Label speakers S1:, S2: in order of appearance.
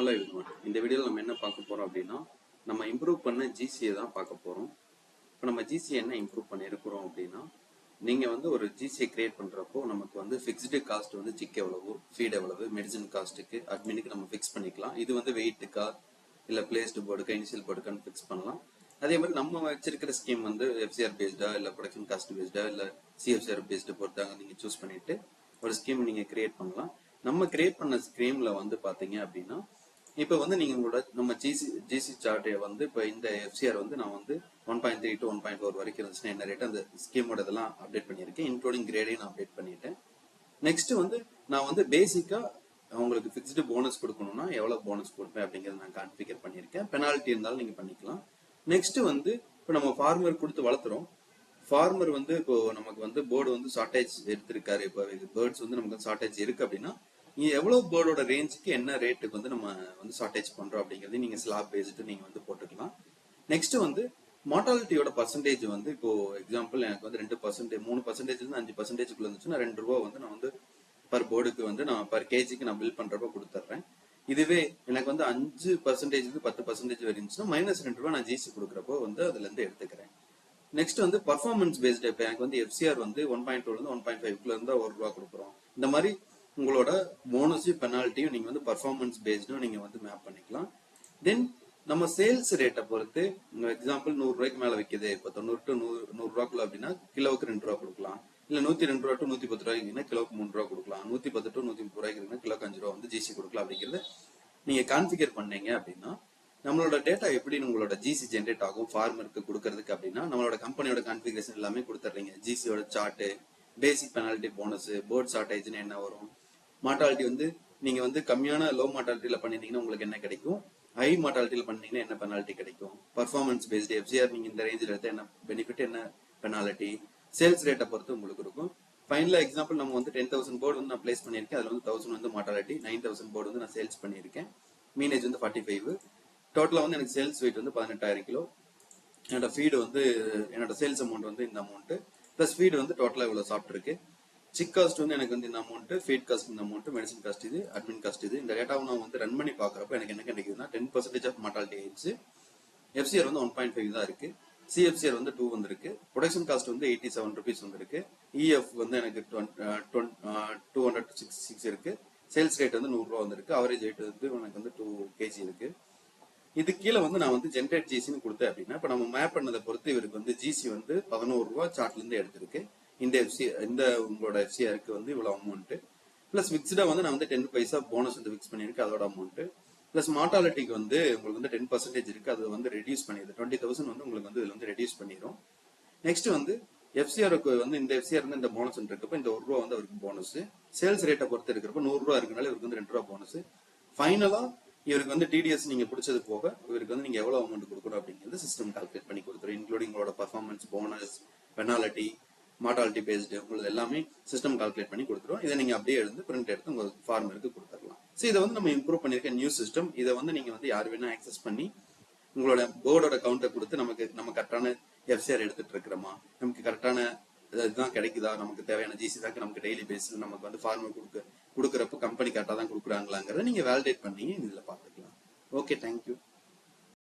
S1: Hello everyone. இந்த வீடியோவில் நம்ம என்ன பார்க்க போறோம் அப்படின்னா, நம்ம இம்ப்ரூவ் பண்ண ஜிசியை தான் பார்க்க போறோம். இப்போ நம்ம ஜிசி என்ன இம்ப்ரூவ் பண்ணியிருக்கிறோம் அப்படின்னா, நீங்க வந்து ஒரு ஜிசியை கிரியேட் பண்றப்போ நமக்கு வந்து ஃபிக்ஸ்டு காஸ்ட் வந்து சிக் எவ்வளவு, ஃபீட் எவ்வளவு, மெடிசன் காஸ்ட்டுக்கு, அட்மினுக்கு நம்ம ஃபிக்ஸ் பண்ணிக்கலாம். இது வந்து வெயிட்டுக்கா இல்லை பிளேஸ்டு போர்டுக்கா இனிஷியல் போர்டுக்கான்னு ஃபிக்ஸ் பண்ணலாம். அதே மாதிரி நம்ம வச்சிருக்கிற ஸ்கீம் வந்து எஃப்சிஆர் பேஸ்டா இல்லை ப்ரொடக்ஷன் காஸ்ட் பேஸ்டா இல்லை சிஎஃப்சிஆர் பேஸ்டு பொறுத்தாங்க நீங்க சூஸ் பண்ணிட்டு ஒரு ஸ்கீம் நீங்க கிரியேட் பண்ணலாம். நம்ம கிரியேட் பண்ண ஸ்கீம்ல வந்து பாத்தீங்க அப்படின்னா, இப்போ வந்து நீங்க உங்களோட நம்ம ஜிசி சார்ட்டை வந்து இப்போ இந்த எஃப்சிஆர் வந்து நான் வந்து 1.3 to 1.4 வரைக்கும் இருந்துச்சுன்னா என்ன ரேட் அந்த ஸ்கீமோட இதெல்லாம் அப்டேட் பண்ணியிருக்கேன், இன்க்ளூடிங் கிரேடையும் நான் அப்டேட் பண்ணிட்டேன். நெக்ஸ்ட் வந்து நான் வந்து பேசிக்கா உங்களுக்கு ஃபிக்ஸ்டு போனஸ் கொடுக்கணும்னா எவ்வளவு போனஸ் கொடுப்பேன் அப்படிங்கறத நான் கான்ஃபிகர் பண்ணியிருக்கேன். பெனால்ட்டி இருந்தாலும் நீங்க பண்ணிக்கலாம். நெக்ஸ்ட் வந்து இப்போ நம்ம ஃபார்மர் கொடுத்து வளர்த்துறோம். ஃபார்மர் வந்து இப்போ நமக்கு வந்து போர்டு வந்து ஷார்டேஜ் எடுத்திருக்காரு, இப்போ பேர்ட்ஸ் வந்து நமக்கு ஷார்டேஜ் இருக்கு அப்படின்னா எவ்வளவு பேர்டோட ரேஞ்சுக்கு என்ன ரேட்டுக்கு வந்து நம்ம வந்து ஷார்டேஜ் பண்றோம் அப்படிங்கறது நீங்க ஸ்லாப் பேஸ்டு நீங்க வந்து போட்டுக்கலாம். நெக்ஸ்ட் வந்து மார்டாலிட்டியோட பர்சன்டேஜ் வந்து இப்போ எக்ஸாம்பிள் எனக்கு வந்து 2% 3% இருந்து 5% இருந்துச்சுன்னா ₹2 வந்து நான் வந்து பர் போர்டுக்கு வந்து நான் பர் கேஜிக்கு நான் பில் பண்றப்ப கொடுத்துட்றேன். இதுவே எனக்கு வந்து 5% இருந்து 10% இருந்துச்சுன்னா -2 நான் ஜிசி கொடுக்குறப்போ வந்து அதுல இருந்து எடுத்துக்கிறேன். நெக்ஸ்ட் வந்து பர்ஃபார்மன்ஸ் பேஸ்டு. இப்போ எனக்கு வந்து எஃப்சிஆர் வந்து 1.2 இருந்து 1.5 இருந்தா ₹1 கொடுக்குறோம். இந்த மாதிரி உங்களோட போனஸையும் பெனால்ட்டியும் நீங்க வந்து பர்ஃபார்மன்ஸ் பேஸ்டும் நீங்க வந்து மேப் பண்ணிக்கலாம். தென் நம்ம சேல்ஸ் ரேட்டை பொறுத்து எக்ஸாம்பிள் ₹100 மேல வைக்குது, இப்போ 90 to 100 அப்படின்னா கிலோவுக்கு ₹2 கொடுக்கலாம். இல்ல ₹102 to ₹110 கிலோவுக்கு ₹3 கொடுக்கலாம். 110 to 130 கிலோக்கு ₹5 வந்து ஜிசி கொடுக்கலாம். அப்படிங்கிறது நீங்க கான்ஃபிகர் பண்ணீங்க அப்படின்னா நம்மளோட டேட்டா எப்படி உங்களோட ஜிசி ஜென்ரேட் ஆகும் ஃபார்மருக்கு கொடுக்கறதுக்கு அப்படின்னா நம்மளோட கம்பெனியோட கான்ஃபிகரேஷன் எல்லாமே கொடுத்துட்றீங்க. ஜிசியோட சார்ட், பேசிக் பெனால்ட்டி, போனஸ், போர்ட் ஷார்டேஜ்னு என்ன வரும், மார்டாலிட்டி வந்து நீங்க வந்து கம்மியான லோ மார்டாலிட்டியில பண்ணிருந்தீங்கன்னா உங்களுக்கு என்ன கிடைக்கும், ஹை மார்டாலிட்டியில பண்ணீங்கன்னா என்ன பெனால்ட்டி கிடைக்கும், பர்ஃபார்மன்ஸ் பேஸ்டு எஃப்சிஆர் நீங்க இந்த ரேஞ்சில் எடுத்து என்ன பெனிஃபிட், என்ன பெனாலிட்டி, சேல்ஸ் ரேட்டை பொறுத்து உங்களுக்கு இருக்கும். ஃபைனலா எக்ஸாம்பிள் நம்ம வந்து 10,000 போர்டு வந்து நான் பிளேஸ் பண்ணியிருக்கேன். அதுல வந்து 1000 வந்து மார்டாலிட்டி, 9,000 போர்டு வந்து நான் சேல்ஸ் பண்ணியிருக்கேன். மீனேஜ் வந்து 45. டோட்டலா வந்து எனக்கு சேல்ஸ் வெயிட் வந்து 18,000 கிலோ. என்னோட ஃபீடு வந்து என்னோட சேல்ஸ் அமௌண்ட் வந்து இந்த அமௌண்ட் பிளஸ் ஃபீடு வந்து டோட்டலா இவ்வளவு சாப்பிட்டுருக்கு. சிக் காஸ்ட் வந்து எனக்கு வந்து இந்த அமௌண்ட், ஃபீட் காஸ்ட் இந்த அமௌண்ட், மெடிசன் காஸ்ட் இது, அட்மின் காஸ்ட் இது. இந்த டேட்டாவை நான் வந்து ரன் பண்ணி பாக்குறப்ப எனக்கு என்ன கிடைக்குதுன்னா 10% ஆஃப் மார்டாலிட்டி ஆயிடுச்சு. எஃப்சிஆர் வந்து 1.5 தான் இருக்கு. சிஎஃப்சிஆர் வந்து 2 வந்திருக்கு. ப்ரொடக்ஷன் காஸ்ட் வந்து ₹87 வந்திருக்கு. இஎஃப் வந்து எனக்கு 266 இருக்கு. சேல்ஸ் ரேட் வந்து ₹100 வந்திருக்கு. அவரேஜ் ரேட் வந்து எனக்கு வந்து 2 kg இருக்கு. இது கீழே வந்து நான் வந்து ஜென்ரேட் ஜிசின்னு கொடுத்தேன் அப்படின்னா இப்ப நம்ம மேப் பண்ணதை பொறுத்து இவருக்கு வந்து ஜிசி வந்து ₹11 சார்ட்ல இருந்து எடுத்திருக்கு. இந்த உங்களோட எஃப்சிஆருக்கு வந்து இவ்வளவு அமௌண்ட் பிளஸ் பிக்ஸ்டா வந்து நான் வந்து 10 பைசா போனஸ் வந்து பிக்ஸ் பண்ணிருக்கு, அதோட அமௌண்ட் பிளஸ் மார்டாலிட்டிக்கு வந்து உங்களுக்கு வந்து 10% இருக்கு, அது வந்து ரெடியூஸ் பண்ணிடுது. 20,000 வந்து உங்களுக்கு வந்து இதுல வந்து ரெடியூஸ் பண்ணிடும். நெக்ஸ்ட் வந்து எஃப்சிஆருக்கு வந்து இந்த எஃப்சிஆர் வந்து இந்த போனஸ் இருக்கப்ப இந்த ₹1 வந்து அவருக்கு போனஸ். சேல்ஸ் ரேட்டை பொறுத்து இருக்கிறப்ப ₹100 இருக்கனால இவருக்கு வந்து ₹2 போனஸ். ஃபைனலா இவருக்கு வந்து டிடிஎஸ் நீங்க பிடிச்சது போக இவருக்கு வந்து நீங்க எவ்வளவு அமௌண்ட் கொடுக்கணும் அப்படிங்கிறது சிஸ்டம் கால்குலேட் பண்ணி கொடுத்துரும். இன்க்ளூடிங் உங்களோட performance, bonus, penalty, mortality based உங்களுக்கு எல்லாமே சிஸ்டம் கால்குலேட் பண்ணி கொடுத்துரும். இதை நீங்க அப்படியே எடுத்து பிரிண்ட் எடுத்து உங்க ஃபார்மருக்கு கொடுத்துடலாம். ஸோ இதை வந்து நம்ம இம்ப்ரூவ் பண்ணிருக்க நியூ சிஸ்டம். இதை வந்து நீங்க வந்து யார் வேணா ஆக்சஸ் பண்ணி உங்களோட போர்டோட கவுண்டை கொடுத்து நம்ம கரெக்டான எஃப்சிஆர் எடுத்துட்டு இருக்கிறோமா, நமக்கு கரெக்டான இதுதான் கிடைக்குதா, நமக்கு தேவையான ஜிசி தான் நமக்கு டெய்லி பேஸ்ல நமக்கு வந்து ஃபார்மர் கொடுக்குறப்ப கம்பெனி கரெக்டா தான் கொடுக்குறாங்களாங்கிறத நீங்க வேலிடேட் பண்ணி இதுல பாத்துக்கலாம். Okay, thank you.